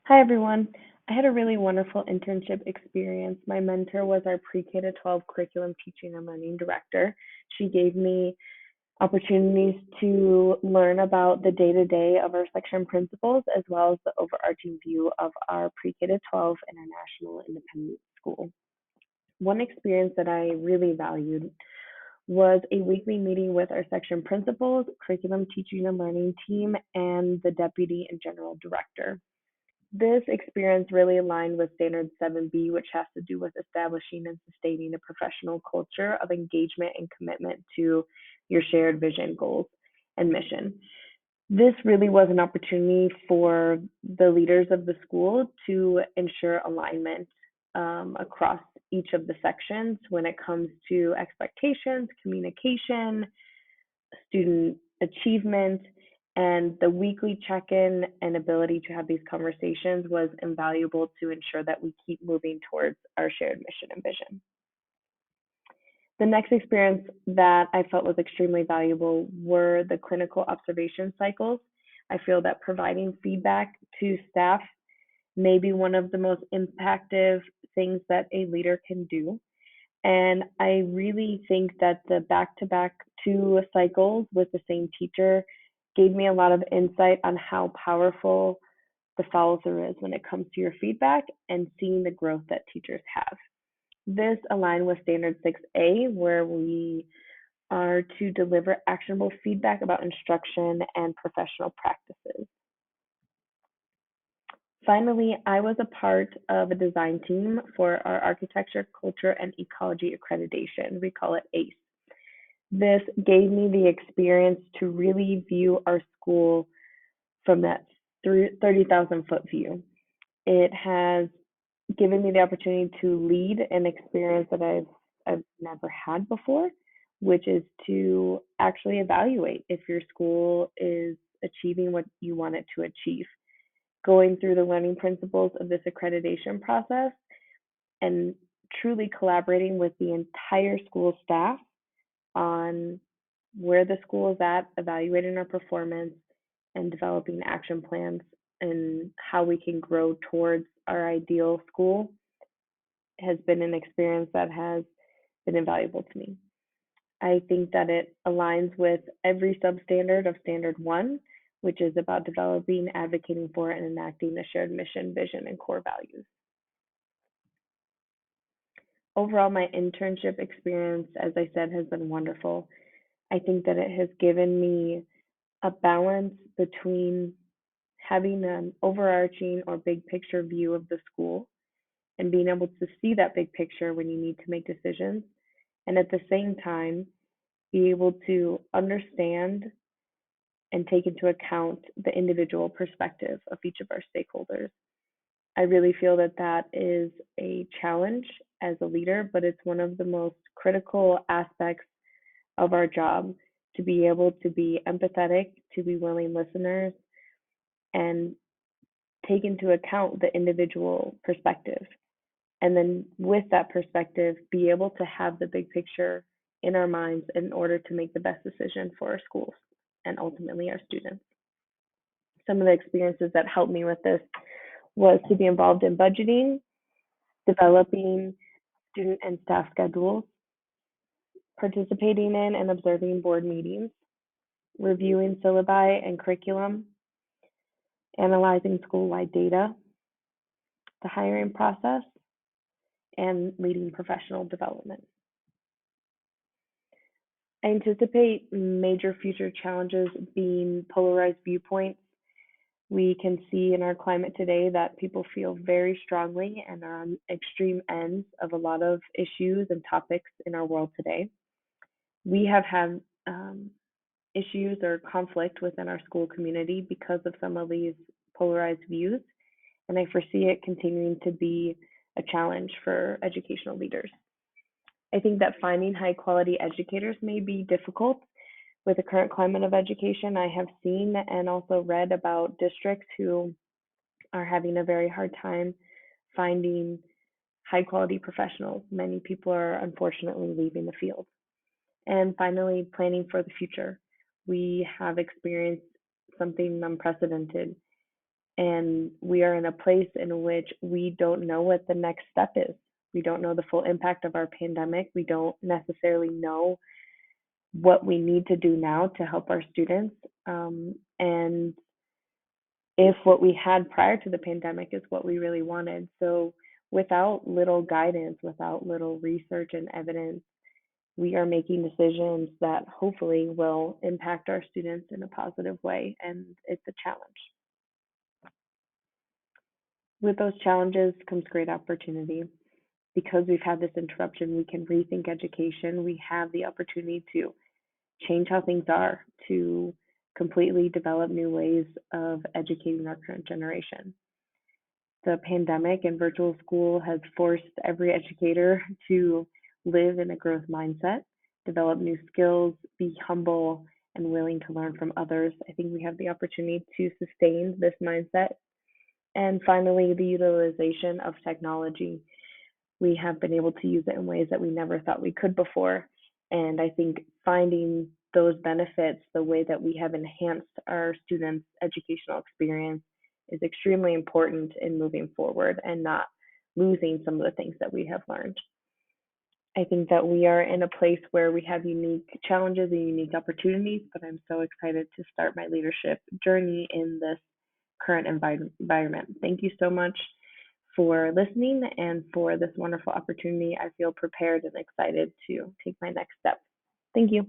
Hi, everyone. I had a really wonderful internship experience. My mentor was our pre-K to 12 curriculum teaching and learning director. She gave me opportunities to learn about the day-to-day of our section principals as well as the overarching view of our pre-K to 12 international independent school. One experience that I really valued was a weekly meeting with our section principals, curriculum teaching and learning team, and the deputy and general director. This experience really aligned with Standard 7B, which has to do with establishing and sustaining a professional culture of engagement and commitment to your shared vision, goals, and mission. This really was an opportunity for the leaders of the school to ensure alignment across each of the sections when it comes to expectations, communication, student achievement, and the weekly check-in and ability to have these conversations was invaluable to ensure that we keep moving towards our shared mission and vision. The next experience that I felt was extremely valuable were the clinical observation cycles. I feel that providing feedback to staff may be one of the most impactful things that a leader can do. And I really think that the back to back two cycles with the same teacher gave me a lot of insight on how powerful the follow through is when it comes to your feedback and seeing the growth that teachers have. This aligned with Standard 6A, where we are to deliver actionable feedback about instruction and professional practices. Finally, I was a part of a design team for our architecture, culture, and ecology accreditation. We call it ACE. This gave me the experience to really view our school from that 30,000-foot view. It has given me the opportunity to lead an experience that I've never had before, which is to actually evaluate if your school is achieving what you want it to achieve. Going through the learning principles of this accreditation process and truly collaborating with the entire school staff on where the school is at, evaluating our performance, and developing action plans and how we can grow towards our ideal school has been an experience that has been invaluable to me. I think that it aligns with every substandard of Standard 1, which is about developing, advocating for, and enacting a shared mission, vision, and core values. Overall, my internship experience, as I said, has been wonderful. I think that it has given me a balance between having an overarching or big picture view of the school and being able to see that big picture when you need to make decisions, and at the same time, be able to understand and take into account the individual perspective of each of our stakeholders. I really feel that that is a challenge as a leader, but it's one of the most critical aspects of our job to be able to be empathetic, to be willing listeners, and take into account the individual perspective. And then with that perspective, be able to have the big picture in our minds in order to make the best decision for our schools and ultimately our students. Some of the experiences that helped me with this was to be involved in budgeting, developing student and staff schedules, participating in and observing board meetings, reviewing syllabi and curriculum, analyzing school-wide data, the hiring process, and leading professional development. I anticipate major future challenges being polarized viewpoints. We can see in our climate today that people feel very strongly and are on extreme ends of a lot of issues and topics in our world today. We have had issues or conflict within our school community because of some of these polarized views, and I foresee it continuing to be a challenge for educational leaders. I think that finding high quality educators may be difficult with the current climate of education. I have seen and also read about districts who are having a very hard time finding high quality professionals. Many people are unfortunately leaving the field. And finally, planning for the future. We have experienced something unprecedented And we are in a place in which we don't know what the next step is. We don't know the full impact of our pandemic. We don't necessarily know what we need to do now to help our students. And if what we had prior to the pandemic is what we really wanted. So, without little guidance, without little research and evidence, we are making decisions that hopefully will impact our students in a positive way. And it's a challenge. With those challenges comes great opportunity. Because we've had this interruption, we can rethink education. We have the opportunity to change how things are, to completely develop new ways of educating our current generation. The pandemic and virtual school has forced every educator to live in a growth mindset, develop new skills, be humble, and willing to learn from others. I think we have the opportunity to sustain this mindset. And finally, the utilization of technology. We have been able to use it in ways that we never thought we could before. And I think finding those benefits, the way that we have enhanced our students' educational experience, is extremely important in moving forward and not losing some of the things that we have learned. I think that we are in a place where we have unique challenges and unique opportunities, but I'm so excited to start my leadership journey in this current environment. Thank you so much for listening and for this wonderful opportunity. I feel prepared and excited to take my next step. Thank you.